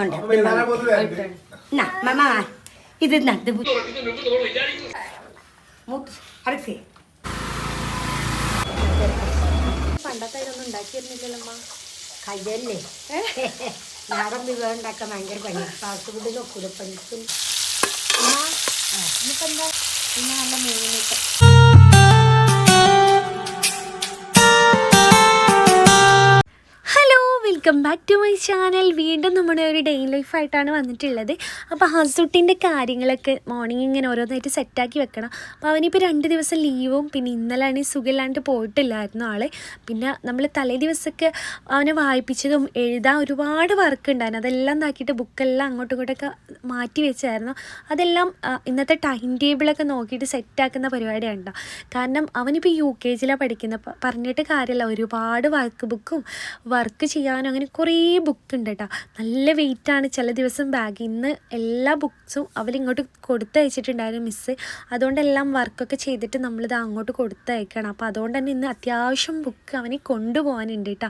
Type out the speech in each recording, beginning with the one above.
ഇത് പണ്ടത്തെ ഇതൊന്നും ഉണ്ടാക്കിയിരുന്നില്ലല്ലോ കയ്യല്ലേ നാടൻ വിഭവം ഉണ്ടാക്കാൻ ഭയങ്കര പണിയാണ്. ഫാസ്റ്റ് ഫുഡ് നോക്കൂല പണിക്കും. ഇന്നിപ്പോൾ എന്താ ഇന്ന് നല്ല മീനിട്ട് welcome back to my channel. വീണ്ടും നമ്മുടെ ഒരു ഡേ ലൈഫായിട്ടാണ് വന്നിട്ടുള്ളത്. അപ്പോൾ ഹസുട്ടിൻ്റെ കാര്യങ്ങളൊക്കെ മോർണിംഗ് ഇങ്ങനെ ഓരോന്നായിട്ട് സെറ്റാക്കി വെക്കണം. അപ്പോൾ അവനിപ്പോൾ 2 ദിവസം ലീവും പിന്നെ ഇന്നലെയാണ് സുഖമില്ലാണ്ട് പോയിട്ടില്ലായിരുന്നു ആൾ. പിന്നെ നമ്മൾ തലേ ദിവസമൊക്കെ അവനെ വായിപ്പിച്ചതും എഴുതാൻ ഒരുപാട് വർക്ക് ഉണ്ടായിരുന്നു. അതെല്ലാം ഇതാക്കിയിട്ട് ബുക്കെല്ലാം അങ്ങോട്ടും ഇങ്ങോട്ടൊക്കെ മാറ്റി വെച്ചായിരുന്നു. അതെല്ലാം ഇന്നത്തെ ടൈം ടേബിളൊക്കെ നോക്കിയിട്ട് സെറ്റാക്കുന്ന പരിപാടിയാണ് കേട്ടോ. കാരണം അവനിപ്പോൾ UKGയിലാണ് പഠിക്കുന്നത്. പറഞ്ഞിട്ട് കാര്യമില്ല, ഒരുപാട് വർക്ക് ചെയ്യാനും അങ്ങനെ കുറേ ബുക്ക് ഉണ്ട് കേട്ടോ. നല്ല വെയിറ്റാണ് ചില ദിവസം ബാഗ്. ഇന്ന് എല്ലാ ബുക്സും അവരിങ്ങോട്ട് കൊടുത്തയച്ചിട്ടുണ്ടായിരുന്നു മിസ്സ്. അതുകൊണ്ടെല്ലാം വർക്കൊക്കെ ചെയ്തിട്ട് നമ്മളിത് അങ്ങോട്ട് കൊടുത്തയക്കണം. അപ്പോൾ അതുകൊണ്ട് തന്നെ ഇന്ന് അത്യാവശ്യം ബുക്ക് അവന് കൊണ്ടുപോകാനുണ്ട് കേട്ടോ.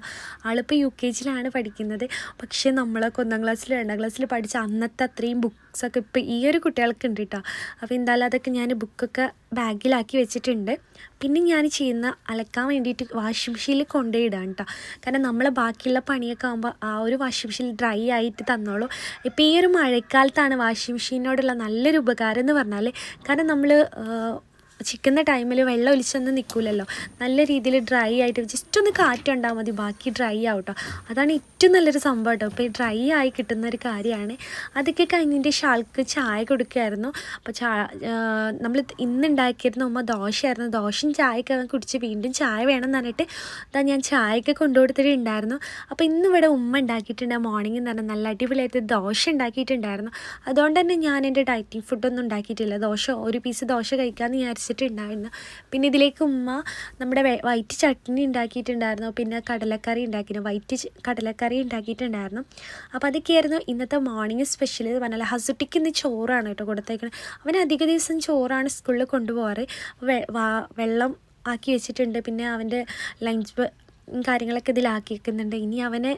ആളിപ്പോൾ UKGയിലാണ് പഠിക്കുന്നത്. പക്ഷേ നമ്മളൊക്കെ 1ാം ക്ലാസ്സിൽ 2ാം ക്ലാസ്സിൽ പഠിച്ച അന്നത്തെ അത്രയും ബുക്സൊക്കെ ഇപ്പോൾ ഈ ഒരു കുട്ടികൾക്ക് ഉണ്ട് കേട്ടോ. അപ്പോൾ എന്തായാലും അതൊക്കെ ഞാൻ ബുക്കൊക്കെ ബാഗിലാക്കി വെച്ചിട്ടുണ്ട്. പിന്നെ ഞാൻ ചെയ്യുന്ന അലക്കാൻ വേണ്ടിയിട്ട് വാഷിംഗ് മെഷീനിൽ കൊണ്ടുപോയിടാം കേട്ടോ. കാരണം നമ്മൾ ബാക്കിയുള്ള പണിയൊക്കെ ആകുമ്പോൾ ആ ഒരു വാഷിംഗ് മെഷീൻ ഡ്രൈ ആയിട്ട് തന്നോളൂ. ഇപ്പോൾ ഈ ഒരു മഴക്കാലത്താണ് വാഷിംഗ് മെഷീനോടുള്ള നല്ലൊരു ഉപകാരം എന്ന് പറഞ്ഞാൽ, കാരണം നമ്മൾ ചിക്കുന്ന ടൈമിൽ വെള്ളം ഒലിച്ചൊന്നും നിൽക്കില്ലല്ലോ. നല്ല രീതിയിൽ ഡ്രൈ ആയിട്ട് ജസ്റ്റ് ഒന്ന് കാറ്റുണ്ടാൽ മതി, ബാക്കി ഡ്രൈ ആവട്ടോ. അതാണ് ഏറ്റവും നല്ലൊരു സംഭവം കേട്ടോ. ഇപ്പോൾ ഈ ഡ്രൈ ആയി കിട്ടുന്ന ഒരു കാര്യമാണ്. അതൊക്കെ കഴിഞ്ഞിട്ട് ഷാൾക്ക് ചായ കൊടുക്കുമായിരുന്നു. അപ്പോൾ നമ്മൾ ഇന്നുണ്ടാക്കിയിരുന്ന ഉമ്മ ദോശയായിരുന്നു. ദോശയും ചായയൊക്കെ കുടിച്ച് വീണ്ടും ചായ വേണം എന്ന് പറഞ്ഞിട്ട് അതാ ഞാൻ ചായയൊക്കെ കൊണ്ടുകൊടുത്തിട്ടുണ്ടായിരുന്നു. അപ്പോൾ ഇന്നിവിടെ ഉമ്മ ഉണ്ടാക്കിയിട്ടുണ്ട്. മോർണിംഗ് എന്ന് പറഞ്ഞാൽ നല്ല അടിപൊളിയായിട്ട് ദോശ ഉണ്ടാക്കിയിട്ടുണ്ടായിരുന്നു. അതുകൊണ്ട് തന്നെ ഞാൻ എൻ്റെ ഡയറ്റിംഗ് ഫുഡൊന്നും ഉണ്ടാക്കിയിട്ടില്ല. ഒരു പീസ് ദോശ കഴിക്കാമെന്ന് വിചാരിച്ചിട്ടുണ്ടായിരുന്നു. പിന്നെ ഇതിലേക്ക് ഉമ്മ നമ്മുടെ വൈറ്റ് ചട്നി ഉണ്ടാക്കിയിട്ടുണ്ടായിരുന്നു. പിന്നെ കടലക്കറി ഉണ്ടാക്കിയിരുന്നു, വൈറ്റ് കടലക്കറി ഉണ്ടാക്കിയിട്ടുണ്ടായിരുന്നു. അപ്പോൾ അതൊക്കെയായിരുന്നു ഇന്നത്തെ മോർണിംഗ് സ്പെഷ്യൽ എന്ന് പറഞ്ഞാൽ. ഹസുട്ടിക്ക് ഇന്ന് ചോറാണ് കേട്ടോ കൊടുത്തേക്കുന്നത്. അവൻ അധിക ദിവസം ചോറാണ് സ്കൂളിൽ കൊണ്ടുപോകാറ്. വെള്ളം ആക്കി വെച്ചിട്ടുണ്ട്. പിന്നെ അവൻ്റെ ലഞ്ച് കാര്യങ്ങളൊക്കെ ഇതിലാക്കി വെക്കുന്നുണ്ട്. ഇനി അവനെ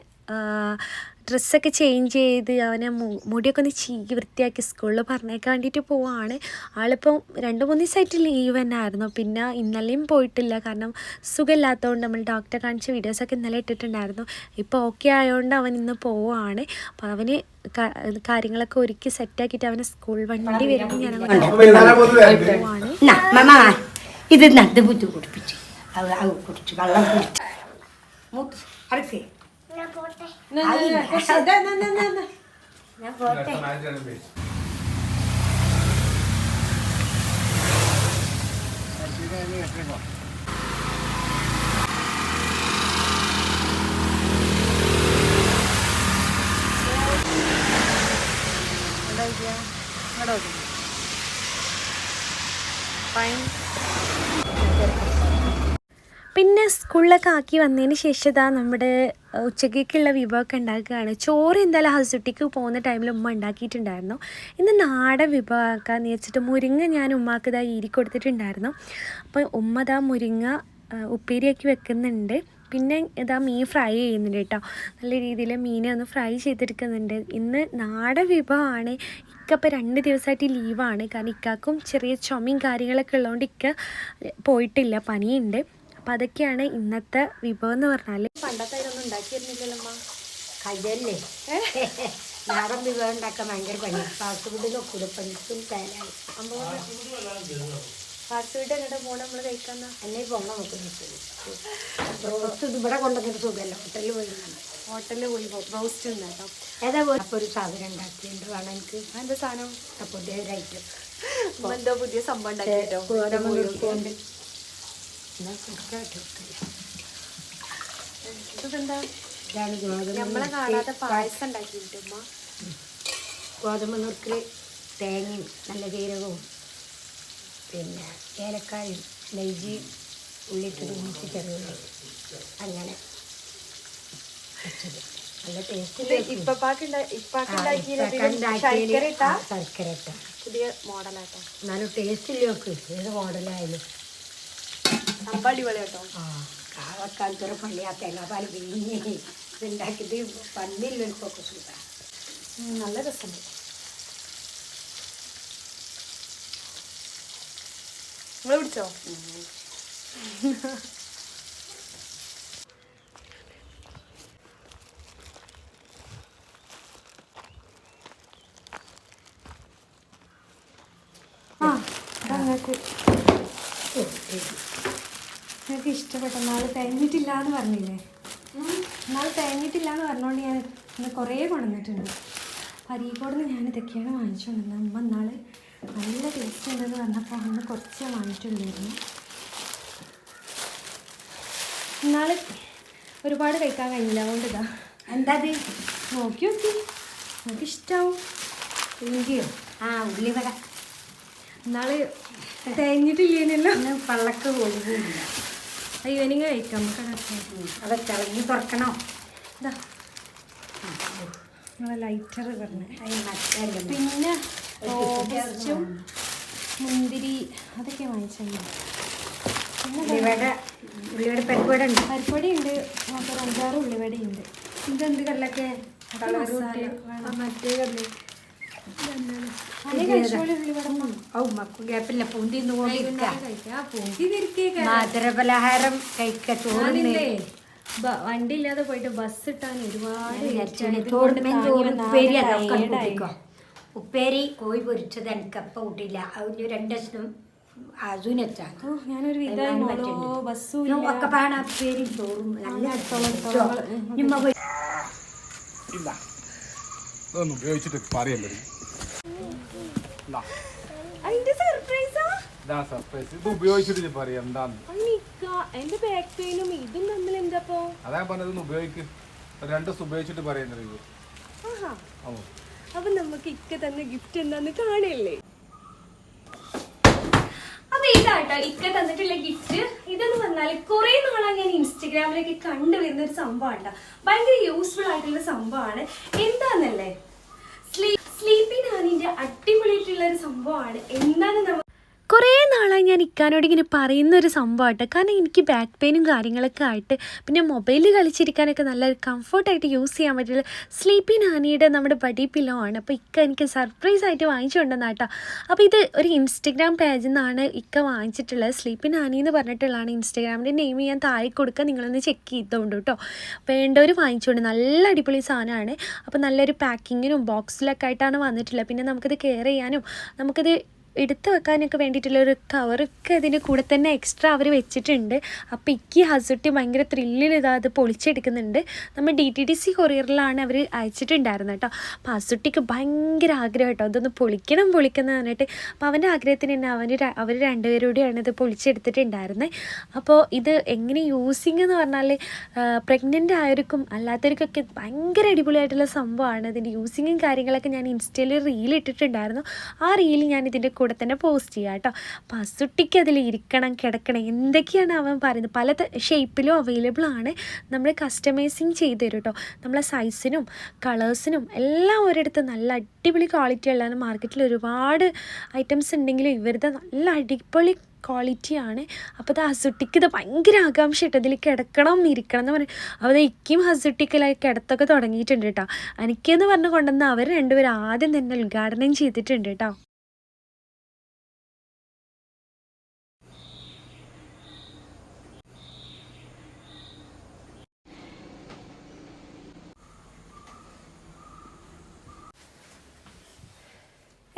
ഡ്രസ്സൊക്കെ ചേഞ്ച് ചെയ്ത് അവനെ മുടിയൊക്കെ ഒന്ന് ചീകി വൃത്തിയാക്കി സ്കൂളിൽ പറഞ്ഞേക്കാൻ വേണ്ടിയിട്ട് പോവുകയാണ്. ആളിപ്പം 2-3 ദിവസമായിട്ട് ലീവ് തന്നെ ആയിരുന്നു. പിന്നെ ഇന്നലെയും പോയിട്ടില്ല, കാരണം സുഖമില്ലാത്തതുകൊണ്ട്. നമ്മൾ ഡോക്ടറെ കാണിച്ച വീഡിയോസൊക്കെ ഇന്നലെ ഇട്ടിട്ടുണ്ടായിരുന്നു. ഇപ്പോൾ ഓക്കെ ആയതുകൊണ്ട് അവൻ ഇന്ന് പോവുകയാണ്. അപ്പോൾ അവന് കാര്യങ്ങളൊക്കെ ഒരുക്കി സെറ്റാക്കിയിട്ട് അവനെ സ്കൂൾ വണ്ടി വരുമ്പോൾ ഞാൻ പോവാണ്. ഇത് കുടിപ്പിച്ച് കുടിച്ച് വെള്ളം കുടിച്ച് ഞാൻ പോട്ടെ. പിന്നെ സ്കൂളിലൊക്കെ ആക്കി വന്നതിന് ശേഷം ഇതാ നമ്മുടെ ഉച്ചക്കേക്കുള്ള വിഭവമൊക്കെ ഉണ്ടാക്കുകയാണ്. ചോറ് എന്തായാലും ഹസുട്ടിക്ക് പോകുന്ന ടൈമിൽ ഉമ്മ ഉണ്ടാക്കിയിട്ടുണ്ടായിരുന്നു. ഇന്ന് നാടൻ വിഭവമാക്കാമെന്ന് വെച്ചിട്ട് മുരിങ്ങ ഞാൻ ഉമ്മാക്ക് ഇതാ ഈരി കൊടുത്തിട്ടുണ്ടായിരുന്നു. അപ്പോൾ ഉമ്മ ഇതാ മുരിങ്ങ ഉപ്പേരിയാക്കി വെക്കുന്നുണ്ട്. പിന്നെ ഇതാ മീൻ ഫ്രൈ ചെയ്യുന്നുണ്ട് കേട്ടോ. നല്ല രീതിയിൽ മീനെ ഒന്ന് ഫ്രൈ ചെയ്തെടുക്കുന്നുണ്ട്. ഇന്ന് നാടൻ വിഭവമാണ്. ഇക്കപ്പോൾ 2 ദിവസമായിട്ട് ലീവാണ്. കാരണം ഇക്കാക്കും ചെറിയ ചുമയും കാര്യങ്ങളൊക്കെ ഉള്ളതുകൊണ്ട് ഇക്ക പോയിട്ടില്ല, പനിയുണ്ട്. അപ്പോൾ അതൊക്കെയാണ് ഇന്നത്തെ വിഭവം എന്ന് പറഞ്ഞാൽ. പണ്ടത്തെ ഇതൊന്നും ഉണ്ടാക്കിയിരുന്നില്ലല്ലോ കയ്യല്ലേ നാടൻ വിഭവം ഉണ്ടാക്കാൻ ഭയങ്കര പണിയാണ്. ഫാസ്റ്റ് ഫുഡ് നോക്കൂല പണിക്കും പ്ലാനായി. ഫാസ്റ്റ് ഫുഡ് എങ്ങോട്ട് പോകണം നമ്മൾ കഴിക്കാന്ന എന്നെ പോകണം നോക്കുന്നു. റോസ്റ്റ് ഇവിടെ കൊണ്ടുവന്നിട്ട് സുഖമല്ല, ഹോട്ടലിൽ പോയി റോസ്റ്റ് ഉണ്ട് കേട്ടോ. ഏതാ അപ്പോൾ ഒരു സാധനം ഉണ്ടാക്കിയിട്ട് വേണം എനിക്ക്. എന്താ സാധനം? പുതിയ ഒരു ഐറ്റം, എന്തോ പുതിയ സംഭവം ഉണ്ടാക്കിയിട്ടോ. നമ്മളെ കാണാതെ പായസം ഉണ്ടാക്കിയിട്ടുമ്മ. ഗോതമ്പ് നുറുക്കിൽ തേങ്ങയും നല്ല ജീരകവും പിന്നെ ഏലക്കായും നെയ്യ് ഉള്ളിട്ടത് മുറിച്ച് ചെറുതുള്ളി അങ്ങനെ വെച്ചത് നല്ല ടേസ്റ്റ്. ശർക്കര ഇട്ട പുതിയ മോഡലാട്ടോ. എന്നാലും ടേസ്റ്റില്ല നോക്ക്, ഏത് മോഡലായാലും അടിപൊളി കേട്ടോ. കാവക്കാലത്തൊരു പള്ളിയാ തേങ്ങാപ്പാൽ പിഴിഞ്ഞ് ഇതുണ്ടാക്കിയിട്ട് പന്നില്ലൊരുക്കൊക്കെ സുഖമാണ്. നല്ല രസമുണ്ട്. നിങ്ങൾ പിടിച്ചോ? നിങ്ങൾക്ക് ഇഷ്ടപ്പെട്ട നാളെ തേഞ്ഞിട്ടില്ല എന്ന് പറഞ്ഞില്ലേ? നാളെ തേഞ്ഞിട്ടില്ല എന്ന് പറഞ്ഞുകൊണ്ട് ഞാൻ ഇന്ന് കുറേ കൊണ്ടുവന്നിട്ടുണ്ട്. അരീക്കോടുന്ന് ഞാൻ ഇതൊക്കെയാണ് വാങ്ങിച്ചുകൊണ്ടിരുന്നത്. അമ്മ നാളെ നല്ല ടേസ്റ്റ് ഉണ്ടെന്ന് പറഞ്ഞപ്പോൾ അന്ന് കുറച്ച് വാങ്ങിയിട്ടുണ്ടായിരുന്നു. നാളെ ഒരുപാട് കഴിക്കാൻ കഴിഞ്ഞില്ല, അതുകൊണ്ട് ഇതാ. എന്താ അത് നോക്കി നോക്കി, നമുക്ക് ഇഷ്ടാവും. ഇഞ്ചിയോ? ഉള്ളിവട. നാളെ തേഞ്ഞിട്ടില്ലേനല്ലോ, പള്ളക്ക് ഒഴിവില്ല. അയ്യോ എനിക്ക് കഴിക്കാം. നമുക്ക് അത് തിളങ്ങി തുറക്കണോ? ഇതാ നമ്മളെ ലൈറ്റർ പറഞ്ഞ. പിന്നെ റോബസ്റ്റും മുന്തിരി അതൊക്കെ വാങ്ങിച്ചിട്ടുണ്ട്. ഉള്ളിവട പരിപ്പുവട ഉണ്ട്. പരിപ്പൊടി ഉണ്ട്, നമുക്ക് 5-6 ഉള്ളിവടയുണ്ട്. ഇതെന്ത് കല്ലൊക്കെ മറ്റേ കല്ല് ഗ്യാപ്പില്ല. പൂന്തി മധുരപലഹാരം കഴിക്ക. ചോറില്ലേ വണ്ടി ഇല്ലാതെ പോയിട്ട് ബസ് ഇട്ടാൻ ഒരുപാട് ഉപ്പേരി കോഴി പൊരിച്ചത് എനിക്കപ്പ കൂട്ടില്ല. അതിന് 2 ദിവസം അതിനെത്താണ്. ഞാനൊരു ബസ്സും ഒക്കെ പാണ ഉപ്പേരി ചോറും നല്ല ഉപയോഗിച്ചിട്ട് പറയല്ലേ. ഇത് ഉപയോഗിച്ചിട്ട് പറയാം എന്താന്ന്. എന്റെ ബാക്ക് പെയിനും ഇതും തമ്മിൽ എന്താപ്പോ? അതാ പറഞ്ഞത് ഉപയോഗിക്ക്. 2 ദിവസം ഉപയോഗിച്ചിട്ട് പറയുന്നത്. അപ്പൊ നമുക്ക് ഇക്ക തന്ന ഗിഫ്റ്റ് എന്താന്ന് കാണല്ലേ? അപ്പൊ ഇതാട്ടോ ഇക്ക തന്നിട്ടുള്ള ഗിഫ്റ്റ്. ഇതെന്ന് പറഞ്ഞാല് കുറെ നാളായി ഞാൻ ഇൻസ്റ്റഗ്രാമിലേക്ക് കണ്ടുവരുന്ന ഒരു സംഭവമാണ്. ഭയങ്കര യൂസ്ഫുൾ ആയിട്ടുള്ള സംഭവമാണ്. എന്താന്നല്ലേ, സ്ലീപ്പി നാനിന്റെ അടിപൊളിയായിട്ടുള്ള ഒരു സംഭവമാണ്. എന്താന്ന് നമ്മൾ കുറേ നാളായി ഞാൻ ഇക്കാനോട് ഇങ്ങനെ പറയുന്നൊരു സംഭവമായിട്ട്. കാരണം എനിക്ക് ബാക്ക് പെയിനും കാര്യങ്ങളൊക്കെ ആയിട്ട് പിന്നെ മൊബൈലിൽ കളിച്ചിരിക്കാനൊക്കെ നല്ല കംഫർട്ടായിട്ട് യൂസ് ചെയ്യാൻ പറ്റില്ല സ്ലീപ്പി നാനിയുടെ നമ്മുടെ ബഡി പില്ലോ ആണ്. അപ്പോൾ ഇക്ക എനിക്ക് സർപ്രൈസ് ആയിട്ട് വാങ്ങിച്ചു കൊണ്ടുവന്നാട്ടോ. അപ്പോൾ ഇത് ഒരു ഇൻസ്റ്റഗ്രാം പേജിൽ നിന്നാണ് ഇക്ക വാങ്ങിച്ചിട്ടുള്ളത്. സ്ലീപ്പി നാനി എന്ന് പറഞ്ഞിട്ടുള്ളതാണ്. ഇൻസ്റ്റഗ്രാമിൻ്റെ നെയിം ഞാൻ താഴെ കൊടുക്കുക, നിങ്ങളൊന്ന് ചെക്ക് ചെയ്തോണ്ട് കേട്ടോ. വേണ്ടവർ വാങ്ങിച്ചുകൊണ്ട് നല്ല അടിപൊളി സാധനമാണ്. അപ്പോൾ നല്ലൊരു പാക്കിങ്ങിനും ബോക്സിലൊക്കെ ആയിട്ടാണ് വന്നിട്ടുള്ളത്. പിന്നെ നമുക്കിത് കെയർ ചെയ്യാനും നമുക്കിത് എടുത്ത് വെക്കാനൊക്കെ വേണ്ടിയിട്ടുള്ളൊരു കവറൊക്കെ അതിൻ്റെ കൂടെ തന്നെ എക്സ്ട്രാ അവർ വെച്ചിട്ടുണ്ട്. അപ്പോൾ ഇക്കി ഹസുട്ടി ഭയങ്കര ത്രില്ലിൽ അത് പൊളിച്ചെടുക്കുന്നുണ്ട്. നമ്മൾ DTDC കൊറിയറിലാണ് അവർ അയച്ചിട്ടുണ്ടായിരുന്നത് കേട്ടോ. അപ്പോൾ ഹസുട്ടിക്ക് ഭയങ്കര ആഗ്രഹം കേട്ടോ ഇതൊന്ന് പൊളിക്കണം എന്ന് പറഞ്ഞിട്ട്. അപ്പോൾ അവൻ്റെ ആഗ്രഹത്തിന് തന്നെ അവർ 2 പേരോടെയാണ് ഇത് പൊളിച്ചെടുത്തിട്ടുണ്ടായിരുന്നത്. അപ്പോൾ ഇത് എങ്ങനെ യൂസിങ് എന്ന് പറഞ്ഞാൽ പ്രഗ്നൻ്റ് ആയവർക്കും അല്ലാത്തവർക്കൊക്കെ ഭയങ്കര അടിപൊളിയായിട്ടുള്ള സംഭവമാണ്. ഇതിൻ്റെ യൂസിങ്ങും കാര്യങ്ങളൊക്കെ ഞാൻ ഇൻസ്റ്റയിൽ റീൽ ഇട്ടിട്ടുണ്ടായിരുന്നു. ആ റീൽ ഞാൻ ഇതിൻ്റെ കൂടെ തന്നെ പോസ്റ്റ് ചെയ്യാം കേട്ടോ. അപ്പോൾ അസുട്ടിക്ക് അതിൽ ഇരിക്കണം കിടക്കണം എന്തൊക്കെയാണ് അവൻ പറയുന്നത്. പല ഷേപ്പിലും അവൈലബിൾ ആണ്. നമ്മൾ കസ്റ്റമൈസിങ് ചെയ്ത് തരും കേട്ടോ. നമ്മളെ സൈസിനും കളേഴ്സിനും എല്ലാം ഒരിടത്ത് നല്ല അടിപൊളി ക്വാളിറ്റി ഉള്ളതാണ്. മാർക്കറ്റിൽ ഒരുപാട് ഐറ്റംസ് ഉണ്ടെങ്കിലും ഇവരുടെ നല്ല അടിപൊളി ക്വാളിറ്റിയാണ്. അപ്പോൾ അത് ഹസുട്ടിക്ക് ഇത് ഭയങ്കര ആകാംക്ഷ ഇട്ട് ഇതിൽ കിടക്കണം ഇരിക്കണം എന്ന് പറയും. അപ്പോൾ ഇക്കും ഹസുട്ടിക്കലായി കിടത്തൊക്കെ തുടങ്ങിയിട്ടുണ്ട് കേട്ടോ. എനിക്കെന്ന് പറഞ്ഞു കൊണ്ടുവന്ന് അവർ 2 പേരും ആദ്യം തന്നെ ഉദ്ഘാടനം ചെയ്തിട്ടുണ്ട് കേട്ടോ.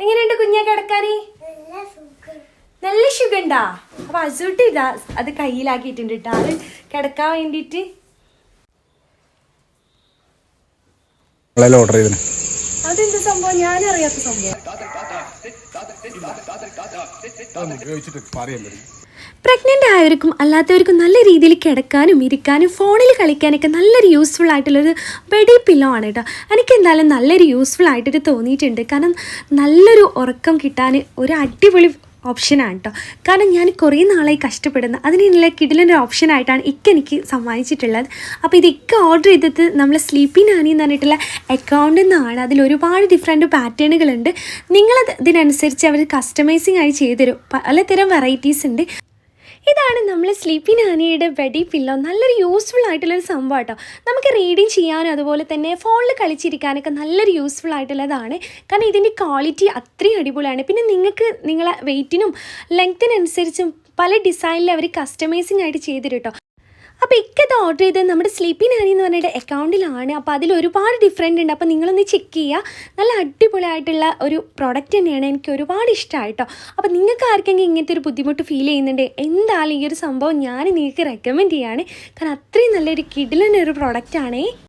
എങ്ങനെയുണ്ട് കുഞ്ഞാ കിടക്കാന്? നല്ല സുഖണ്ടാ? അപ്പൊ അസൂട്ടി ഇതാ അത് കയ്യിലാക്കിയിട്ടുണ്ട് കേട്ടോ. അത് കിടക്കാൻ വേണ്ടിട്ട് ഓർഡർ ചെയ്തേ. അതെന്ത് സംഭവം? ഞാനറിയാത്ത സംഭവം. ഉപയോഗിച്ചിട്ട് പറയല്ലേ. പ്രഗ്നൻ്റ് ആയവർക്കും അല്ലാത്തവർക്കും നല്ല രീതിയിൽ കിടക്കാനും ഇരിക്കാനും ഫോണിൽ കളിക്കാനൊക്കെ നല്ലൊരു യൂസ്ഫുൾ ആയിട്ടുള്ളൊരു ബെഡി പില്ലോ ആണ് കേട്ടോ. എനിക്ക് എന്തായാലും നല്ലൊരു യൂസ്ഫുൾ ആയിട്ടൊരു തോന്നിയിട്ടുണ്ട്. കാരണം നല്ലൊരു ഉറക്കം കിട്ടാൻ ഒരു അടിപൊളി ഓപ്ഷനാണ് കേട്ടോ. കാരണം ഞാൻ കുറേ നാളായി കഷ്ടപ്പെടുന്ന അതിനുള്ള കിടിലൊരു ഓപ്ഷനായിട്ടാണ് എനിക്ക് സമ്മാനിച്ചിട്ടുള്ളത്. അപ്പോൾ ഇത് ഓർഡർ ചെയ്തത് നമ്മൾ സ്ലീപ്പി നാനി എന്ന് പറഞ്ഞിട്ടുള്ള അക്കൗണ്ടിൽ നിന്നാണ്. അതിൽ ഒരുപാട് ഡിഫറെൻറ്റ് പാറ്റേണുകളുണ്ട്. നിങ്ങളത് ഇതിനനുസരിച്ച് അവർ കസ്റ്റമൈസിങ് ആയി ചെയ്തു തരും. പലതരം വെറൈറ്റീസ് ഉണ്ട്. ഇതാണ് നമ്മൾ സ്ലീപ്പി നാനിയുടെ ബെഡി പില്ലോ. നല്ലൊരു യൂസ്ഫുൾ ആയിട്ടുള്ളൊരു സംഭവം കേട്ടോ. നമുക്ക് റീഡിങ് ചെയ്യാനും അതുപോലെ തന്നെ ഫോണിൽ കളിച്ചിരിക്കാനൊക്കെ നല്ലൊരു യൂസ്ഫുൾ ആയിട്ടുള്ളതാണ്. കാരണം ഇതിൻ്റെ ക്വാളിറ്റി അത്രയും അടിപൊളിയാണ്. പിന്നെ നിങ്ങൾക്ക് നിങ്ങളെ വെയ്റ്റിനും ലെങ്ത്തിനനുസരിച്ചും പല ഡിസൈനിൽ അവർ കസ്റ്റമൈസിങ് ആയിട്ട് ചെയ്തിരും കേട്ടോ. അപ്പോൾ ഇക്കത് ഓർഡർ ചെയ്തത് നമ്മുടെ സ്ലീപ്പി നാനി എന്ന് പറഞ്ഞിട്ട് അക്കൗണ്ടിലാണ്. അപ്പോൾ അതിൽ ഒരുപാട് ഡിഫറെൻ്റ് ഉണ്ട്. അപ്പോൾ നിങ്ങളൊന്ന് ചെക്ക് ചെയ്യുക. നല്ല അടിപൊളിയായിട്ടുള്ള ഒരു പ്രോഡക്റ്റ് തന്നെയാണ്. എനിക്ക് ഒരുപാട് ഇഷ്ടമായി കേട്ടോ. അപ്പോൾ നിങ്ങൾക്ക് ആർക്കെങ്കിലും ഇങ്ങനത്തെ ഒരു ബുദ്ധിമുട്ട് ഫീൽ ചെയ്യുന്നുണ്ട്, എന്തായാലും ഈ ഒരു സംഭവം ഞാൻ നിങ്ങൾക്ക് റെക്കമെൻഡ് ചെയ്യുകയാണ്. കാരണം അത്രയും നല്ലൊരു കിടിലൻ ഒരു പ്രോഡക്റ്റാണേ.